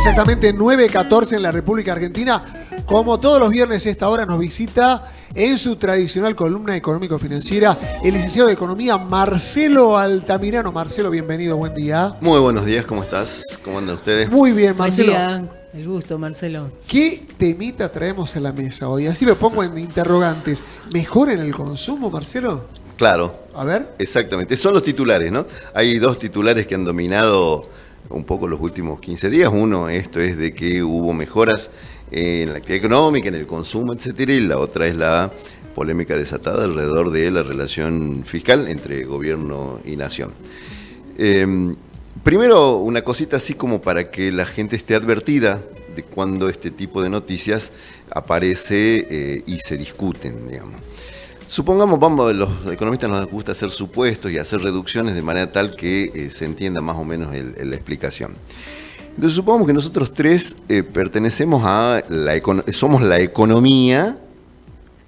Exactamente 9:14 en la República Argentina. Como todos los viernes a esta hora nos visita en su tradicional columna económico-financiera el licenciado de Economía Marcelo Altamirano. Marcelo, bienvenido, buen día. Muy buenos días, ¿cómo estás? ¿Cómo andan ustedes? Muy bien, Marcelo. Buen día, el gusto, Marcelo. ¿Qué temita traemos en la mesa hoy? Así lo pongo en interrogantes. ¿Mejor en el consumo, Marcelo? Claro. A ver. Exactamente, son los titulares, ¿no? Hay dos titulares que han dominado un poco los últimos 15 días. Uno, esto es de que hubo mejoras en la actividad económica, en el consumo, etcétera, y la otra es la polémica desatada alrededor de la relación fiscal entre gobierno y nación. Primero, una cosita así como para que la gente esté advertida de cuando este tipo de noticias aparece y se discuten, digamos. Supongamos, los economistas nos gusta hacer supuestos y hacer reducciones de manera tal que se entienda más o menos la explicación. Entonces supongamos que nosotros tres pertenecemos a somos la economía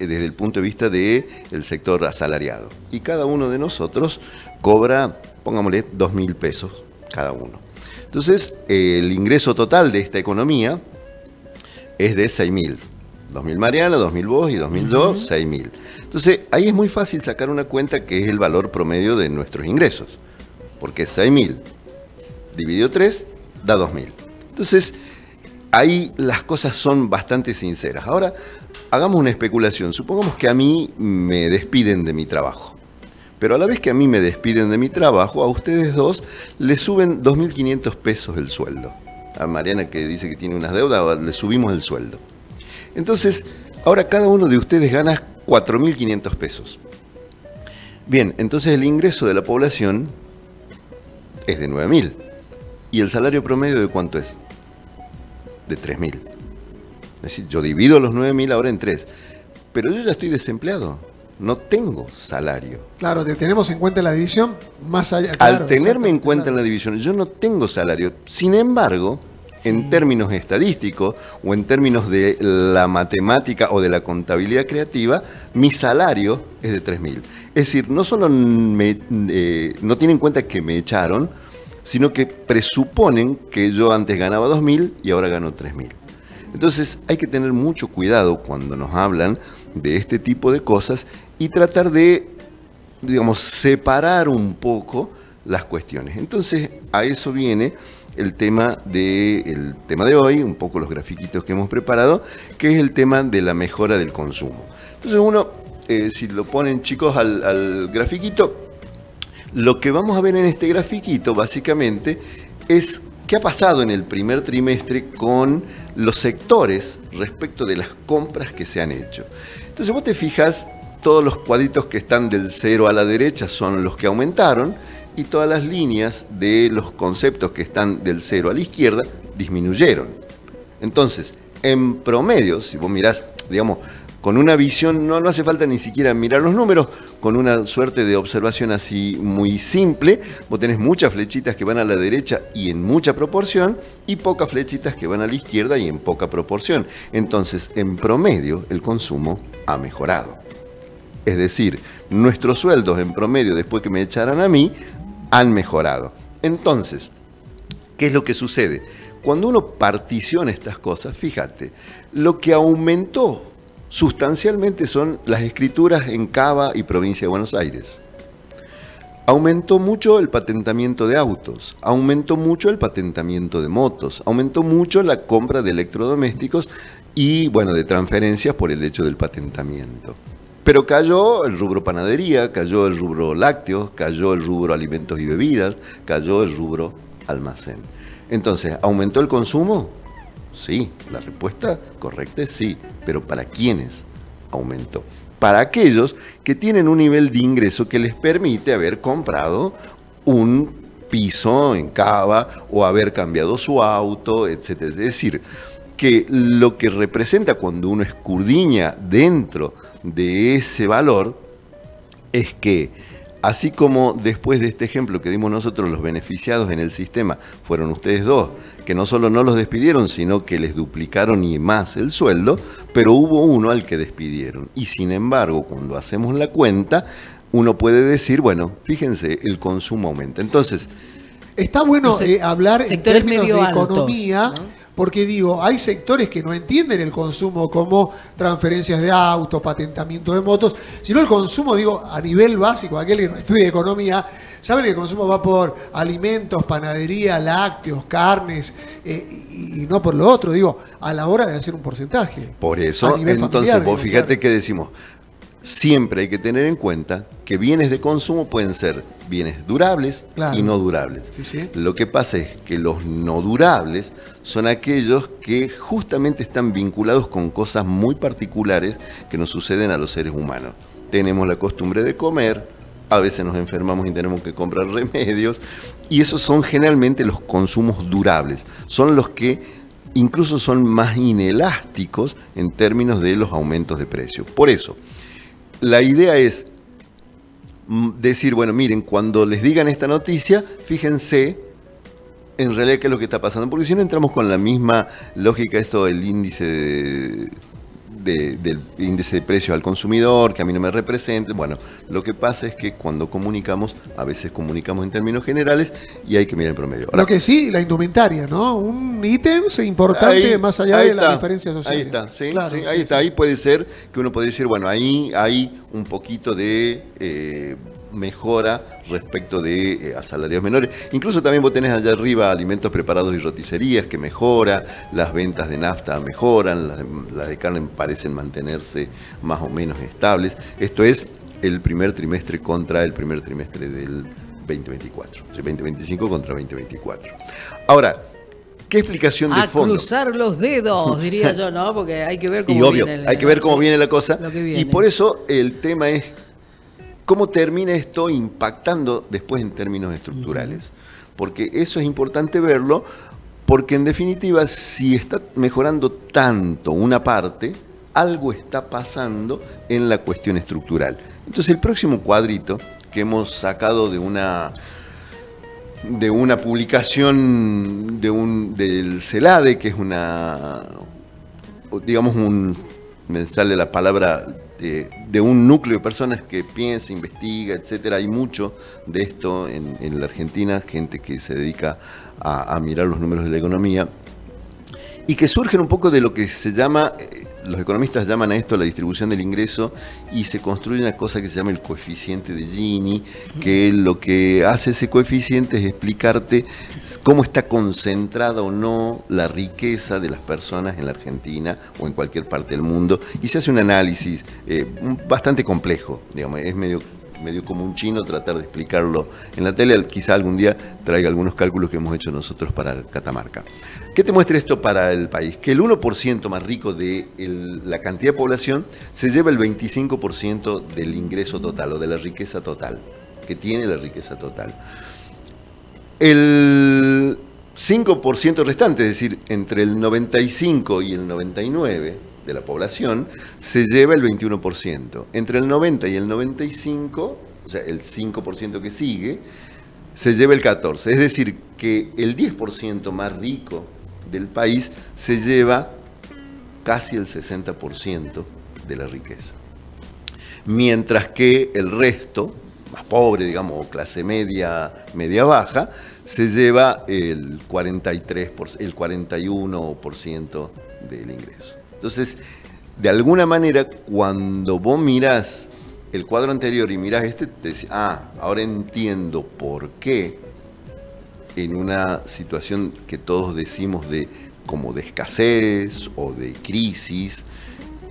desde el punto de vista del sector asalariado. Y cada uno de nosotros cobra, pongámosle, 2.000 pesos cada uno. Entonces el ingreso total de esta economía es de 6.000. 2.000 Mariana, 2.000 vos y 2.000 yo, 6.000. Entonces, ahí es muy fácil sacar una cuenta que es el valor promedio de nuestros ingresos. Porque 6.000 dividido 3 da 2.000. Entonces, ahí las cosas son bastante sinceras. Ahora, hagamos una especulación. Supongamos que a mí me despiden de mi trabajo. Pero a la vez que a mí me despiden de mi trabajo, a ustedes dos les suben 2.500 pesos el sueldo. A Mariana, que dice que tiene unas deudas, le subimos el sueldo. Entonces, ahora cada uno de ustedes gana 4.500 pesos. Bien, entonces el ingreso de la población es de 9.000. ¿Y el salario promedio de cuánto es? De 3.000. Es decir, yo divido los 9.000 ahora en 3. Pero yo ya estoy desempleado. No tengo salario. Claro, te tenemos en cuenta la división más allá. Claro, al tenerme en cuenta en la división, yo no tengo salario. Sin embargo, en términos estadísticos o en términos de la matemática o de la contabilidad creativa, mi salario es de 3.000. Es decir, no solo no tienen en cuenta que me echaron, sino que presuponen que yo antes ganaba 2.000 y ahora gano 3.000. Entonces hay que tener mucho cuidado cuando nos hablan de este tipo de cosas y tratar de, digamos, separar un poco las cuestiones. Entonces a eso viene el tema de hoy, un poco los grafiquitos que hemos preparado, que es el tema de la mejora del consumo. Entonces uno, si lo ponen chicos al grafiquito, lo que vamos a ver en este grafiquito básicamente es qué ha pasado en el primer trimestre con los sectores respecto de las compras que se han hecho. Entonces vos te fijas, todos los cuadritos que están del 0 a la derecha son los que aumentaron, y todas las líneas de los conceptos que están del 0 a la izquierda disminuyeron. Entonces, en promedio, si vos mirás, digamos, con una visión, no hace falta ni siquiera mirar los números, con una suerte de observación así muy simple, vos tenés muchas flechitas que van a la derecha y en mucha proporción, y pocas flechitas que van a la izquierda y en poca proporción. Entonces, en promedio, el consumo ha mejorado. Es decir, nuestros sueldos en promedio, después que me echaran a mí, han mejorado. Entonces, ¿qué es lo que sucede? Cuando uno particiona estas cosas, fíjate, lo que aumentó sustancialmente son las escrituras en Cava y provincia de Buenos Aires. Aumentó mucho el patentamiento de autos, aumentó mucho el patentamiento de motos, aumentó mucho la compra de electrodomésticos y, bueno, de transferencias por el hecho del patentamiento. Pero cayó el rubro panadería, cayó el rubro lácteos, cayó el rubro alimentos y bebidas, cayó el rubro almacén. Entonces, ¿aumentó el consumo? Sí, la respuesta correcta es sí. ¿Pero para quiénes aumentó? Para aquellos que tienen un nivel de ingreso que les permite haber comprado un piso en Cava o haber cambiado su auto, etc. Es decir, que lo que representa cuando uno escudriña dentro de ese valor es que, así como después de este ejemplo que dimos nosotros, los beneficiados en el sistema fueron ustedes dos, que no solo no los despidieron, sino que les duplicaron y más el sueldo, pero hubo uno al que despidieron. Y sin embargo, cuando hacemos la cuenta, uno puede decir, bueno, fíjense, el consumo aumenta. Entonces, está bueno hablar en sectores términos medio de altos, economía, ¿no? Porque digo, hay sectores que no entienden el consumo como transferencias de auto, patentamiento de motos, sino el consumo, digo, a nivel básico, aquel que no estudia economía, saben que el consumo va por alimentos, panadería, lácteos, carnes, y no por lo otro, digo, a la hora de hacer un porcentaje. Por eso, entonces, vos fíjate que decimos, siempre hay que tener en cuenta que bienes de consumo pueden ser bienes durables y no durables. Sí, sí. Lo que pasa es que los no durables son aquellos que justamente están vinculados con cosas muy particulares que nos suceden a los seres humanos. Tenemos la costumbre de comer, a veces nos enfermamos y tenemos que comprar remedios, y esos son generalmente los consumos durables. Son los que incluso son más inelásticos en términos de los aumentos de precio. Por eso, la idea es decir, bueno, miren, cuando les digan esta noticia, fíjense en realidad qué es lo que está pasando, porque si no entramos con la misma lógica, esto del índice del índice de precio al consumidor, que a mí no me represente. Bueno, lo que pasa es que cuando comunicamos, a veces comunicamos en términos generales y hay que mirar el promedio. Ahora, lo que sí, la indumentaria, ¿no? Un ítem importante ahí, más allá de la diferencia social. Ahí está, sí, claro, sí, ahí está. Ahí puede ser que uno puede decir, bueno, ahí hay un poquito de mejora respecto de asalariados menores. Incluso también vos tenés allá arriba alimentos preparados y roticerías que mejora, las ventas de nafta mejoran, las de carne parecen mantenerse más o menos estables. Esto es el primer trimestre contra el primer trimestre del 2024, 2025 contra 2024. Ahora, ¿qué explicación de fondo? A cruzar los dedos, diría yo, ¿no? Porque hay que ver cómo viene. Hay que ver cómo viene la cosa. Viene. Y por eso el tema es cómo termina esto impactando después en términos estructurales. Porque eso es importante verlo, porque en definitiva, si está mejorando tanto una parte, algo está pasando en la cuestión estructural. Entonces el próximo cuadrito que hemos sacado de una publicación del CELADE, que es me sale la palabra, de un núcleo de personas que piensa, investiga, etcétera. Hay mucho de esto en la Argentina, gente que se dedica a mirar los números de la economía y que surgen un poco de lo que se llama, los economistas llaman a esto la distribución del ingreso, y se construye una cosa que se llama el coeficiente de Gini, que lo que hace ese coeficiente es explicarte cómo está concentrada o no la riqueza de las personas en la Argentina o en cualquier parte del mundo, y se hace un análisis bastante complejo, digamos, es medio como un chino tratar de explicarlo en la tele. Quizá algún día traiga algunos cálculos que hemos hecho nosotros para Catamarca. ¿Qué te muestra esto para el país? Que el 1% más rico de la cantidad de población se lleva el 25% del ingreso total o de la riqueza total, que tiene la riqueza total. El 5% restante, es decir, entre el 95 y el 99% de la población, se lleva el 21%. Entre el 90 y el 95, o sea, el 5% que sigue, se lleva el 14%. Es decir, que el 10% más rico del país se lleva casi el 60% de la riqueza. Mientras que el resto, más pobre, digamos, o clase media, media baja, se lleva el 43%, el 41% del ingreso. Entonces, de alguna manera, cuando vos mirás el cuadro anterior y mirás este, te decís, ahora entiendo por qué en una situación que todos decimos como de escasez o de crisis,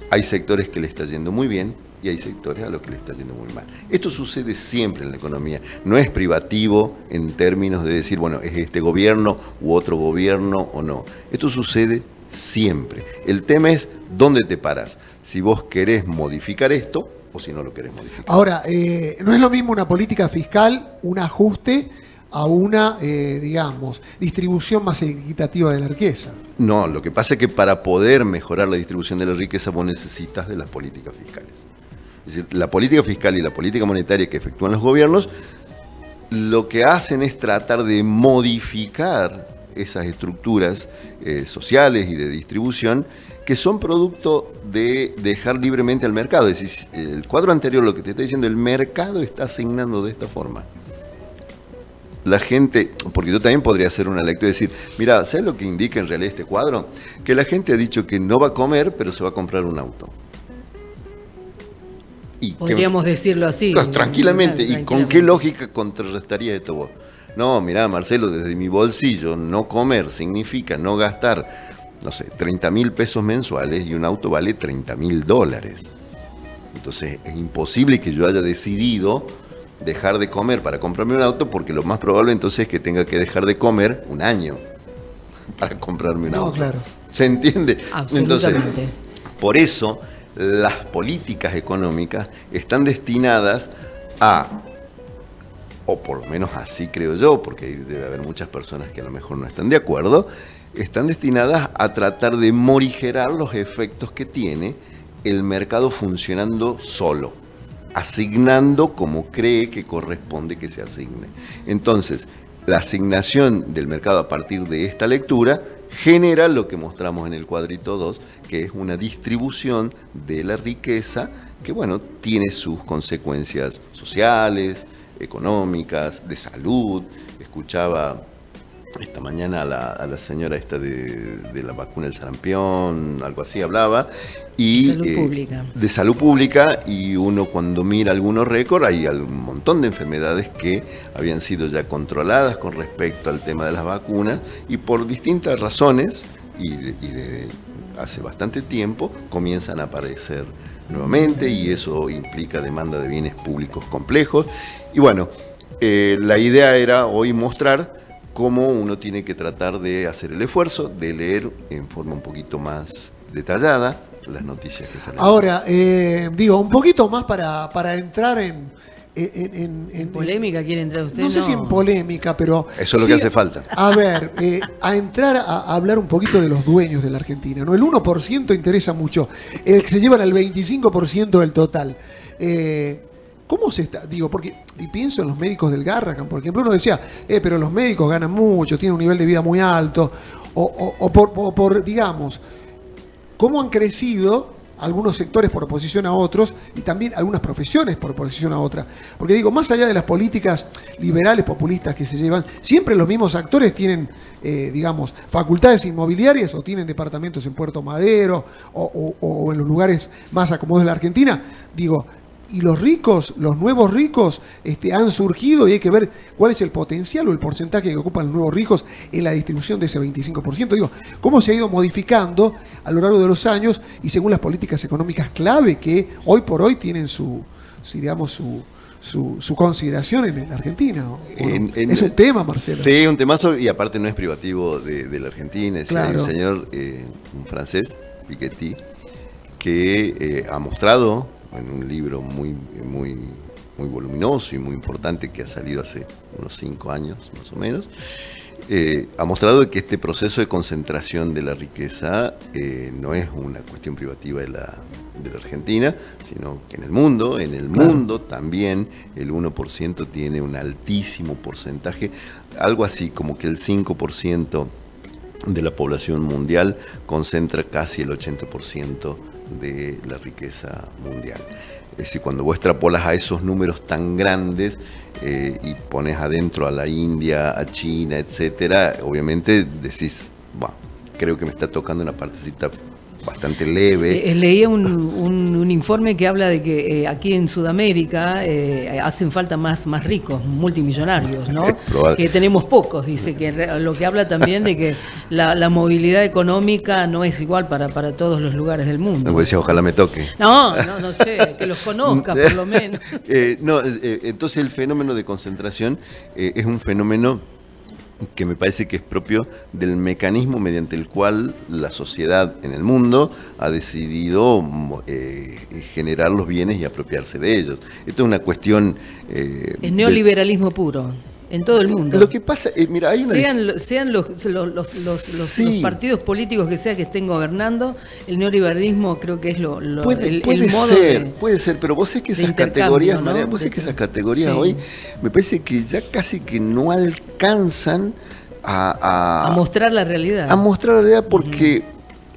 hay sectores que le está yendo muy bien y hay sectores a los que le está yendo muy mal. Esto sucede siempre en la economía, no es privativo en términos de decir, bueno, es este gobierno u otro gobierno o no. Esto sucede siempre. El tema es dónde te paras, si vos querés modificar esto o si no lo querés modificar. Ahora, no es lo mismo una política fiscal, un ajuste, a una, digamos, distribución más equitativa de la riqueza. No, lo que pasa es que para poder mejorar la distribución de la riqueza vos necesitas de las políticas fiscales. Es decir, la política fiscal y la política monetaria que efectúan los gobiernos, lo que hacen es tratar de modificar esas estructuras sociales y de distribución que son producto de dejar libremente al mercado. Es decir, el cuadro anterior lo que te está diciendo, el mercado está asignando de esta forma. la gente, porque yo también podría hacer una lectura y decir, mira, ¿sabes lo que indica en realidad este cuadro? Que la gente ha dicho que no va a comer, pero se va a comprar un auto. Podríamos decirlo así. Pues, tranquilamente. ¿Y con qué lógica contrarrestaría esto vos? No, mirá, Marcelo, desde mi bolsillo no comer significa no gastar, no sé, 30.000 pesos mensuales y un auto vale $30.000. Entonces es imposible que yo haya decidido dejar de comer para comprarme un auto, porque lo más probable entonces es que tenga que dejar de comer un año para comprarme un auto. Claro. ¿Se entiende? Absolutamente. Entonces, por eso las políticas económicas están destinadas a, o por lo menos así creo yo, porque debe haber muchas personas que a lo mejor no están de acuerdo, están destinadas a tratar de morigerar los efectos que tiene el mercado funcionando solo, asignando como cree que corresponde que se asigne. Entonces, la asignación del mercado a partir de esta lectura genera lo que mostramos en el cuadrito 2, que es una distribución de la riqueza que, bueno, tiene sus consecuencias sociales, económicas, de salud. Escuchaba esta mañana a la señora esta de la vacuna del sarampión, algo así hablaba, y salud pública. De salud pública, y uno cuando mira algunos récords, hay un montón de enfermedades que habían sido ya controladas con respecto al tema de las vacunas, y por distintas razones, y de hace bastante tiempo, comienzan a aparecer nuevamente, y eso implica demanda de bienes públicos complejos. Y bueno, la idea era hoy mostrar cómo uno tiene que tratar de hacer el esfuerzo de leer en forma un poquito más detallada las noticias que salen. Ahora, digo, un poquito más para entrar en ¿Polémica quiere entrar usted? No sé si en polémica, pero... Eso es lo sí, que hace falta. A ver, a entrar a hablar un poquito de los dueños de la Argentina, ¿no? El 1% interesa mucho, el que se llevan al 25% del total. ¿Cómo se está? Digo, porque, y pienso en los médicos del Garrahan, por ejemplo, uno decía, pero los médicos ganan mucho, tienen un nivel de vida muy alto, o por, digamos, cómo han crecido algunos sectores por oposición a otros, y también algunas profesiones por oposición a otras. Porque digo, más allá de las políticas liberales, populistas que se llevan, siempre los mismos actores tienen, digamos, facultades inmobiliarias, o tienen departamentos en Puerto Madero, o en los lugares más acomodados de la Argentina. Digo, y los ricos, los nuevos ricos, han surgido, y hay que ver cuál es el potencial o el porcentaje que ocupan los nuevos ricos en la distribución de ese 25%. Digo, cómo se ha ido modificando a lo largo de los años y según las políticas económicas clave que hoy por hoy tienen su consideración en la Argentina. Es un tema, Marcelo. Sí, un temazo, y aparte no es privativo de la Argentina. Es claro. Hay un señor, un francés, Piketty, que ha mostrado en un libro muy voluminoso y muy importante que ha salido hace unos 5 años más o menos, ha mostrado que este proceso de concentración de la riqueza no es una cuestión privativa de la Argentina, sino que en el mundo también el 1% tiene un altísimo porcentaje, algo así como que el 5% de la población mundial concentra casi el 80% de la riqueza mundial. Es decir, cuando vos extrapolas a esos números tan grandes y pones adentro a la India, a China, etcétera, obviamente decís, bueno, creo que me está tocando una partecita bastante leve. Leía un informe que habla de que aquí en Sudamérica hacen falta más ricos, multimillonarios, ¿no? Que tenemos pocos, dice, que lo que habla también de que la movilidad económica no es igual para todos los lugares del mundo. No, decía, ojalá me toque. No sé, que los conozca por lo menos. Entonces el fenómeno de concentración es un fenómeno que me parece que es propio del mecanismo mediante el cual la sociedad en el mundo ha decidido generar los bienes y apropiarse de ellos. Esto es una cuestión... es neoliberalismo puro. En todo el mundo. Lo que pasa, mira, hay una... Sean los partidos políticos que sea que estén gobernando, el neoliberalismo creo que es el modo puede ser, pero vos sabés que esas categorías, ¿no? María, vos sabés que esas categorías sí. Hoy me parece que ya casi que no alcanzan a mostrar la realidad. A mostrar la realidad porque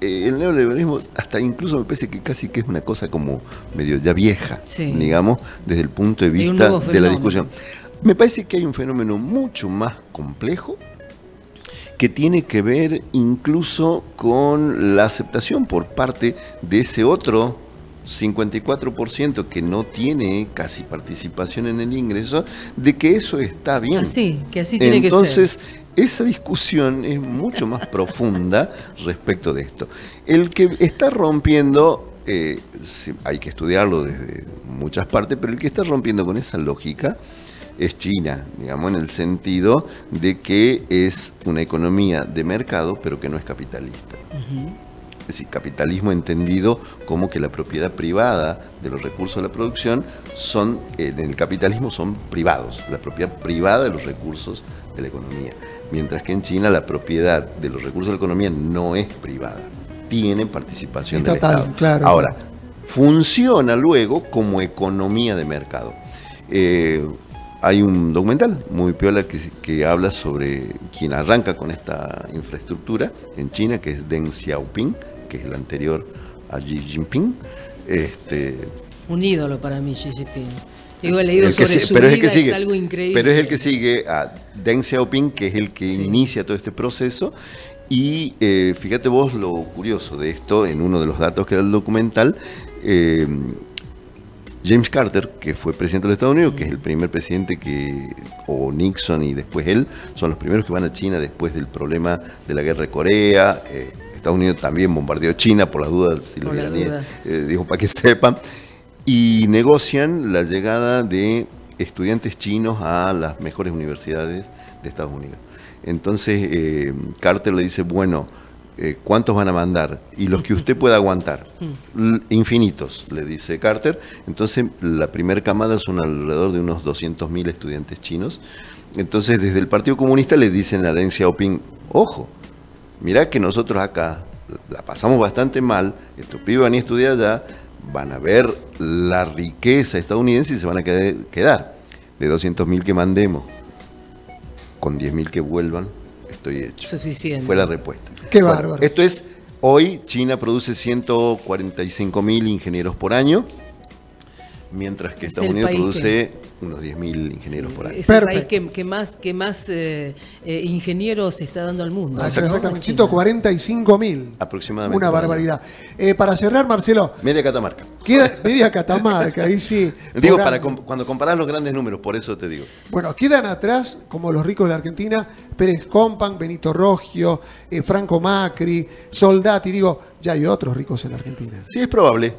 el neoliberalismo hasta incluso me parece que casi que es una cosa como medio ya vieja, sí. Digamos, desde el punto de vista de la discusión. Me parece que hay un fenómeno mucho más complejo que tiene que ver incluso con la aceptación por parte de ese otro 54% que no tiene casi participación en el ingreso, de que eso está bien. Así, que así tiene que ser. Entonces, esa discusión es mucho más profunda respecto de esto. El que está rompiendo, hay que estudiarlo desde muchas partes, pero el que está rompiendo con esa lógica es China, digamos, en el sentido de que es una economía de mercado, pero que no es capitalista. Es decir, capitalismo entendido como que la propiedad privada de los recursos de la producción son, en el capitalismo son privados, la propiedad privada de los recursos de la economía. Mientras que en China la propiedad de los recursos de la economía no es privada, tiene participación del Estado. Claro. Ahora, funciona luego como economía de mercado. Hay un documental muy piola que habla sobre quien arranca con esta infraestructura en China, que es Deng Xiaoping, que es el anterior a Xi Jinping. Un ídolo para mí, Xi Jinping. Digo, he leído sobre su vida, es algo increíble. Pero es el que sigue a Deng Xiaoping, que es el que inicia todo este proceso. Y fíjate vos lo curioso de esto, en uno de los datos que da el documental, James Carter, que fue presidente de los Estados Unidos, que es el primer presidente o Nixon y después él, son los primeros que van a China después del problema de la guerra de Corea. Estados Unidos también bombardeó China, por las dudas, si lo dijo para que sepan, y negocian la llegada de estudiantes chinos a las mejores universidades de Estados Unidos. Entonces Carter le dice, bueno, ¿cuántos van a mandar? Y los que usted pueda aguantar. Infinitos, le dice Carter. Entonces, la primera camada son alrededor de unos 200.000 estudiantes chinos. Entonces, desde el Partido Comunista le dicen a Deng Xiaoping, ojo, mirá que nosotros acá la pasamos bastante mal, estos pibes van a estudiar allá, van a ver la riqueza estadounidense y se van a quedar. De 200.000 que mandemos, con 10.000 que vuelvan, estoy hecho. Suficiente. Fue la respuesta. Qué bárbaro. Esto es, hoy China produce 145.000 ingenieros por año, mientras que Estados Unidos produce unos 10.000 ingenieros por año. Es el país que más ingenieros está dando al mundo. Exactamente, 145.000. Aproximadamente. Una barbaridad. Para cerrar, Marcelo. Media Catamarca. Queda media Catamarca, ahí sí. Digo, cuando comparás los grandes números, por eso te digo. Bueno, quedan atrás, como los ricos de la Argentina, Pérez Compan, Benito Rogio, Franco Macri, Soldati. Digo, ya hay otros ricos en la Argentina. Sí, es probable.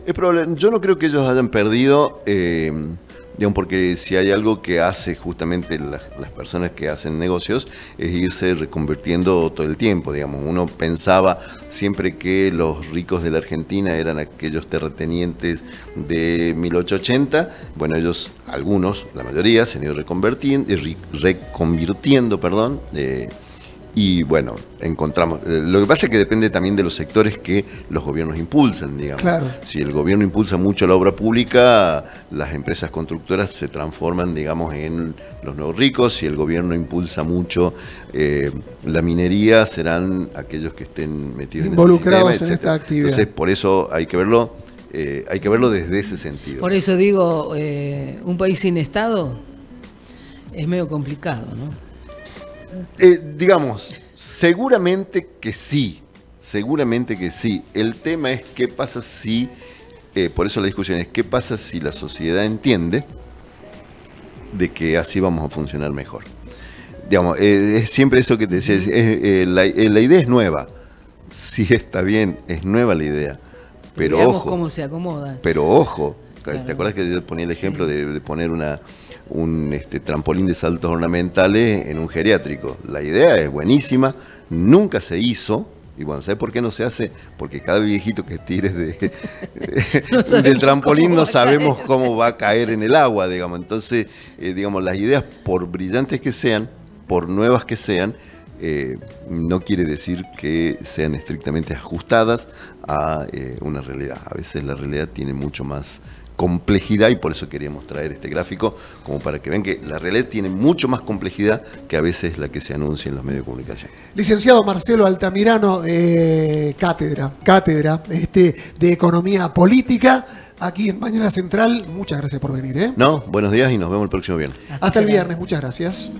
Yo no creo que ellos hayan perdido, digamos, porque si hay algo que hace justamente las personas que hacen negocios es irse reconvirtiendo todo el tiempo, digamos. Uno pensaba siempre que los ricos de la Argentina eran aquellos terratenientes de 1880. Bueno, ellos, algunos, la mayoría, se han ido reconvirtiendo, perdón. Y bueno, encontramos. Lo que pasa es que depende también de los sectores que los gobiernos impulsan, digamos. Claro. Si el gobierno impulsa mucho la obra pública, las empresas constructoras se transforman, digamos, en los nuevos ricos. Si el gobierno impulsa mucho la minería, serán aquellos que estén metidos involucrados en esta actividad. Entonces, por eso hay que verlo desde ese sentido. Por eso digo, un país sin Estado es medio complicado, ¿no? Digamos, seguramente que sí. El tema es qué pasa si, por eso la discusión es qué pasa si la sociedad entiende de que así vamos a funcionar mejor. Digamos, es siempre eso que te decía, la idea es nueva, sí está bien, es nueva la idea, pero veamos ojo. Cómo se acomoda. Pero ojo, claro. ¿Te acuerdas que yo ponía el ejemplo de poner un trampolín de saltos ornamentales en un geriátrico? La idea es buenísima, nunca se hizo. Y bueno, ¿sabes por qué no se hace? Porque cada viejito que tires del trampolín no sabemos cómo va a caer en el agua, digamos. Entonces, digamos, las ideas, por brillantes que sean, por nuevas que sean, no quiere decir que sean estrictamente ajustadas a una realidad. A veces la realidad tiene mucho más complejidad, y por eso queríamos traer este gráfico, como para que vean que la realidad tiene mucho más complejidad que a veces la que se anuncia en los medios de comunicación. Licenciado Marcelo Altamirano, cátedra de Economía Política, aquí en Mañana Central. Muchas gracias por venir. No, buenos días y nos vemos el próximo viernes. Hasta el viernes, muchas gracias.